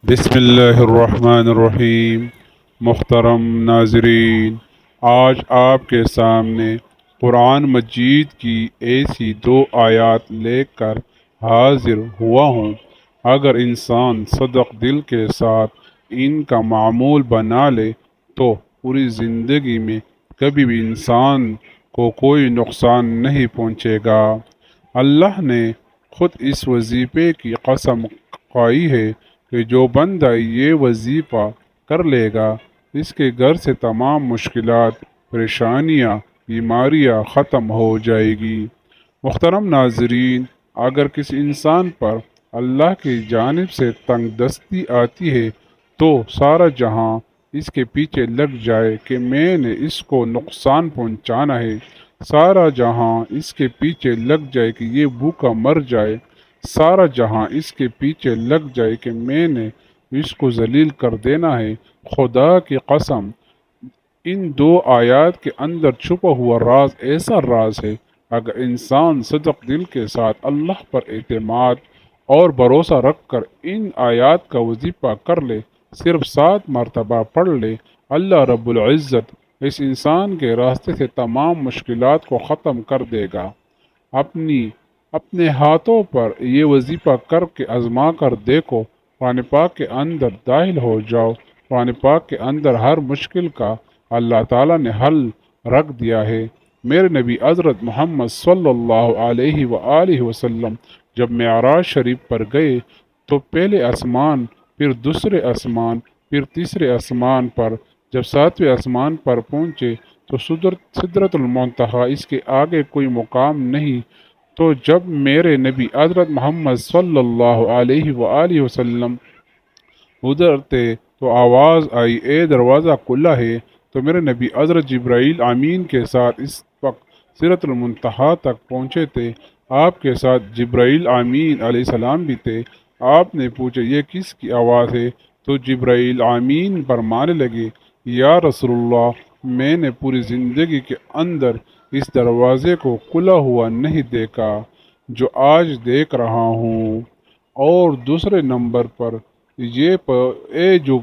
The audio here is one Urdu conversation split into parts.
بسم اللہ الرحمن الرحیم۔ محترم ناظرین، آج آپ کے سامنے قرآن مجید کی ایسی دو آیات لے کر حاضر ہوا ہوں۔ اگر انسان صدق دل کے ساتھ ان کا معمول بنا لے تو پوری زندگی میں کبھی بھی انسان کو کوئی نقصان نہیں پہنچے گا۔ اللہ نے خود اس وظیفے کی قسم کھائی ہے کہ جو بندہ یہ وظیفہ کر لے گا اس کے گھر سے تمام مشکلات، پریشانیاں، بیماریاں ختم ہو جائے گی۔ محترم ناظرین، اگر کسی انسان پر اللہ کی جانب سے تنگ دستی آتی ہے تو سارا جہاں اس کے پیچھے لگ جائے کہ میں نے اس کو نقصان پہنچانا ہے، سارا جہاں اس کے پیچھے لگ جائے کہ یہ بھوکا مر جائے، سارا جہاں اس کے پیچھے لگ جائے کہ میں نے اس کو ذلیل کر دینا ہے۔ خدا کی قسم، ان دو آیات کے اندر چھپا ہوا راز ایسا راز ہے۔ اگر انسان صدق دل کے ساتھ اللہ پر اعتماد اور بھروسہ رکھ کر ان آیات کا وظیفہ کر لے، صرف 7 مرتبہ پڑھ لے، اللہ رب العزت اس انسان کے راستے سے تمام مشکلات کو ختم کر دے گا۔ اپنے ہاتھوں پر یہ وظیفہ کر کے آزما کر دیکھو۔ قرآن پاک کے اندر داخل ہو جاؤ۔ قرآن پاک کے اندر ہر مشکل کا اللہ تعالیٰ نے حل رکھ دیا ہے۔ میرے نبی حضرت محمد صلی اللہ علیہ وآلہ وسلم جب معراج شریف پر گئے تو پہلے آسمان، پھر دوسرے آسمان، پھر تیسرے آسمان پر، جب 7ویں آسمان پر پہنچے تو سدرۃ المنتہا، اس کے آگے کوئی مقام نہیں۔ تو جب میرے نبی حضرت محمد صلی اللہ علیہ وآلہ وسلم ادھر تھے تو آواز آئی، اے دروازہ کھلا ہے۔ تو میرے نبی حضرت جبرائیل امین کے ساتھ اس وقت سدرۃ المنتہا تک پہنچے تھے۔ آپ کے ساتھ جبرائیل امین علیہ السلام بھی تھے۔ آپ نے پوچھا یہ کس کی آواز ہے؟ تو جبرائیل امین فرمانے لگے، یا رسول اللہ، میں نے پوری زندگی کے اندر اس دروازے کو کھلا ہوا نہیں دیکھا جو آج دیکھ رہا ہوں۔ اور دوسرے نمبر پر یہ جو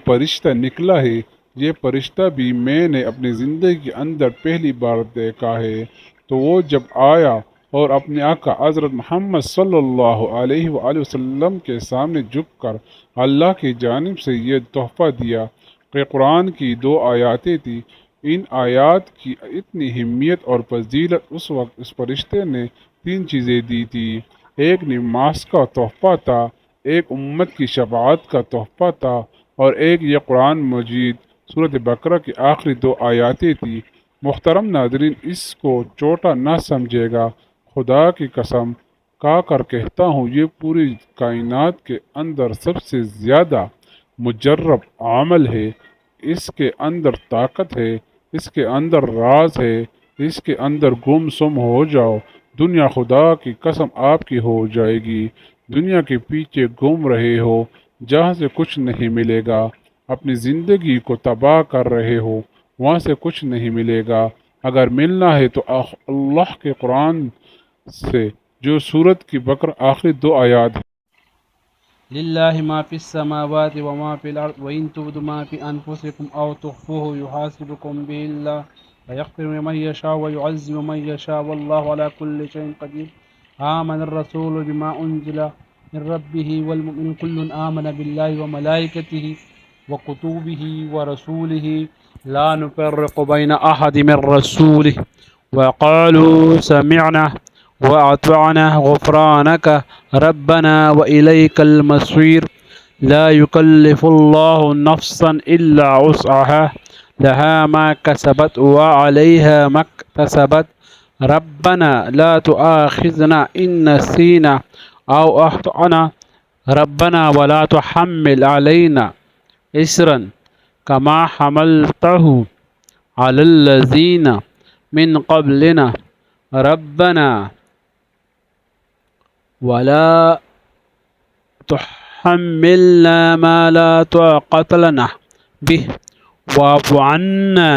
فرشتہ نکلا ہے، یہ فرشتہ بھی میں نے اپنی زندگی کے اندر پہلی بار دیکھا ہے۔ تو وہ جب آیا اور اپنے آقا حضرت محمد صلی اللہ علیہ وآلہ وسلم کے سامنے جھک کر اللہ کی جانب سے یہ تحفہ دیا کہ قرآن کی 2 آیاتیں تھیں۔ ان آیات کی اتنی اہمیت اور فضیلت، اس وقت اس فرشتے نے 3 چیزیں دی تھی۔ ایک نماز کا تحفہ تھا، ایک امت کی شفاعت کا تحفہ تھا، اور ایک یہ قرآن مجید سورۃ بقرہ کی آخری 2 آیاتیں تھی۔ محترم ناظرین، اس کو چھوٹا نہ سمجھے گا، خدا کی قسم کھا کر کہتا ہوں، یہ پوری کائنات کے اندر سب سے زیادہ مجرب عمل ہے۔ اس کے اندر طاقت ہے، اس کے اندر راز ہے، اس کے اندر گم سم ہو جاؤ، دنیا خدا کی قسم آپ کی ہو جائے گی۔ دنیا کے پیچھے گھوم رہے ہو جہاں سے کچھ نہیں ملے گا، اپنی زندگی کو تباہ کر رہے ہو وہاں سے کچھ نہیں ملے گا۔ اگر ملنا ہے تو اللہ کے قرآن سے، جو سورت کی بقرہ آخری 2 آیات ہیں۔ لله ما في السماوات وما في الأرض وإن تبدوا ما في أنفسكم أو تخفوه يحاسبكم به الله فيغفر لمن يشاء ويعذب من يشاء والله على كل شيء قدير. آمن الرسول بما أنزل من ربه والمؤمن كل آمن بالله وملائكته وكتبه ورسوله لا نفرق بين أحد من رسوله وقالوا سمعنا وأطعنا غفرانك ربنا وإليك المصير. لا يكلف الله نفسا إلا وسعها لها ما كسبت وعليها ما اكتسبت. ربنا لا تؤاخذنا إن نسينا أو أخطأنا ربنا ولا تحمل علينا إسرا كما حملته على الذين من قبلنا ربنا ولا تحملنا ما لا طاقة لنا به واعف عنا.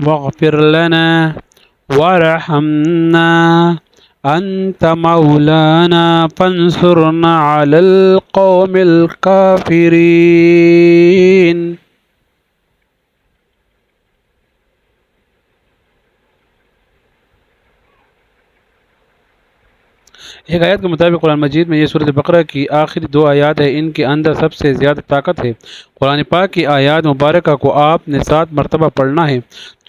واغفر لنا وارحمنا أنت مولانا فانصرنا على القوم الكافرين. ایک آیت کے مطابق قرآن مجید میں یہ سورۃ بقرہ کی آخری 2 آیات ہیں، ان کے اندر سب سے زیادہ طاقت ہے۔ قرآن پاک کی آیات مبارکہ کو آپ نے 7 مرتبہ پڑھنا ہے۔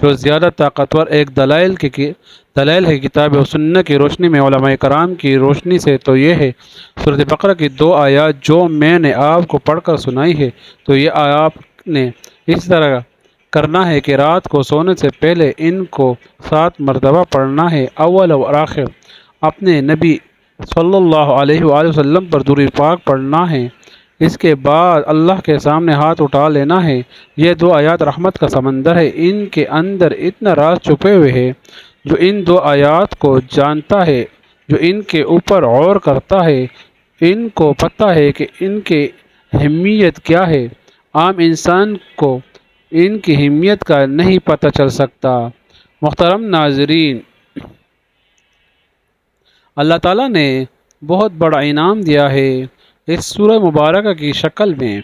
جو زیادہ طاقتور ایک دلائل ہے کتاب و سنت کی روشنی میں، علماء کرام کی روشنی سے، تو یہ ہے سورۃ بقرہ کی 2 آیات جو میں نے آپ کو پڑھ کر سنائی ہے۔ تو یہ آپ نے اس طرح کرنا ہے کہ رات کو سونے سے پہلے ان کو 7 مرتبہ پڑھنا ہے۔ اول و آخر اپنے نبی صلی اللہ علیہ وآلہ وسلم پر درود پاک پڑھنا ہے۔ اس کے بعد اللہ کے سامنے ہاتھ اٹھا لینا ہے۔ یہ 2 آیات رحمت کا سمندر ہے، ان کے اندر اتنا راز چھپے ہوئے ہے۔ جو ان 2 آیات کو جانتا ہے، جو ان کے اوپر غور کرتا ہے، ان کو پتہ ہے کہ ان کی اہمیت کیا ہے۔ عام انسان کو ان کی اہمیت کا نہیں پتہ چل سکتا۔ محترم ناظرین، اللہ تعالیٰ نے بہت بڑا انعام دیا ہے اس سورہ مبارکہ کی شکل میں۔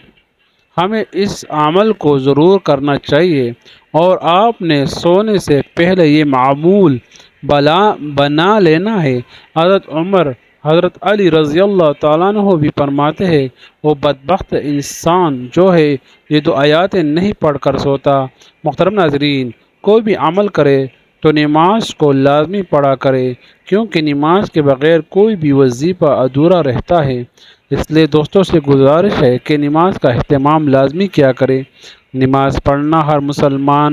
ہمیں اس عمل کو ضرور کرنا چاہیے، اور آپ نے سونے سے پہلے یہ معمول بنا لینا ہے۔ حضرت عمر، حضرت علی رضی اللہ تعالیٰ عنہ بھی فرماتے ہیں، وہ بدبخت انسان جو ہے یہ 2 آیاتیں نہیں پڑھ کر سوتا۔ محترم ناظرین، کوئی بھی عمل کرے تو نماز کو لازمی پڑھا کرے، کیونکہ نماز کے بغیر کوئی بھی وظیفہ ادھورا رہتا ہے۔ اس لیے دوستوں سے گزارش ہے کہ نماز کا اہتمام لازمی کیا کرے۔ نماز پڑھنا ہر مسلمان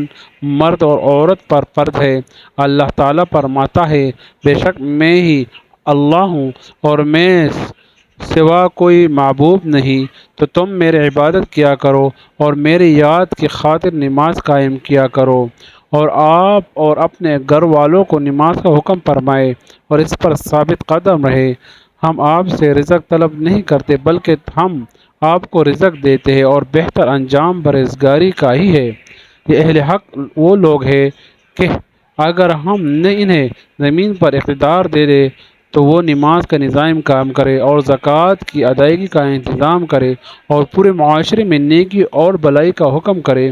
مرد اور عورت پر فرض ہے۔ اللہ تعالیٰ فرماتا ہے، بے شک میں ہی اللہ ہوں اور میں سوا کوئی معبود نہیں، تو تم میری عبادت کیا کرو اور میری یاد کی خاطر نماز قائم کیا کرو۔ اور آپ اور اپنے گھر والوں کو نماز کا حکم فرمائے اور اس پر ثابت قدم رہے۔ ہم آپ سے رزق طلب نہیں کرتے، بلکہ ہم آپ کو رزق دیتے ہیں، اور بہتر انجام پرہیزگاری کا ہی ہے۔ یہ اہل حق وہ لوگ ہیں کہ اگر ہم انہیں زمین پر اقتدار دے دیں تو وہ نماز کا نظام قائم کرے اور زکوٰۃ کی ادائیگی کا انتظام کرے اور پورے معاشرے میں نیکی اور بھلائی کا حکم کرے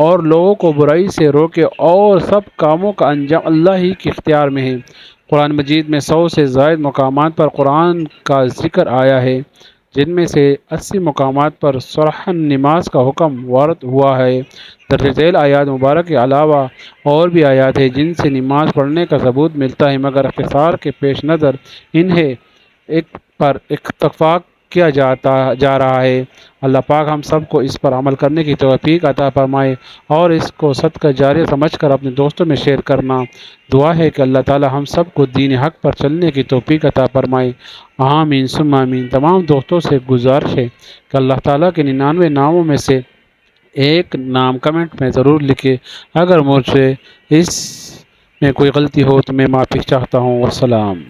اور لوگوں کو برائی سے روکے، اور سب کاموں کا انجام اللہ ہی کے اختیار میں ہے۔ قرآن مجید میں 100 سے زائد مقامات پر قرآن کا ذکر آیا ہے، جن میں سے 80 مقامات پر صراحً نماز کا حکم وارد ہوا ہے۔ درج ذیل آیات مبارک کے علاوہ اور بھی آیات ہیں جن سے نماز پڑھنے کا ثبوت ملتا ہے، مگر اختصار کے پیش نظر انہیں ایک پر اتفاق کیا جا رہا ہے۔ اللہ پاک ہم سب کو اس پر عمل کرنے کی توفیق عطا فرمائے اور اس کو صدقہ جاریہ سمجھ کر اپنے دوستوں میں شیئر کرنا۔ دعا ہے کہ اللہ تعالی ہم سب کو دین حق پر چلنے کی توفیق عطا فرمائے، آمین ثم آمین۔ تمام دوستوں سے گزارش ہے کہ اللہ تعالیٰ کے 99 ناموں میں سے ایک نام کمنٹ میں ضرور لکھے۔ اگر مجھ سے اس میں کوئی غلطی ہو تو میں معافی چاہتا ہوں۔ والسلام۔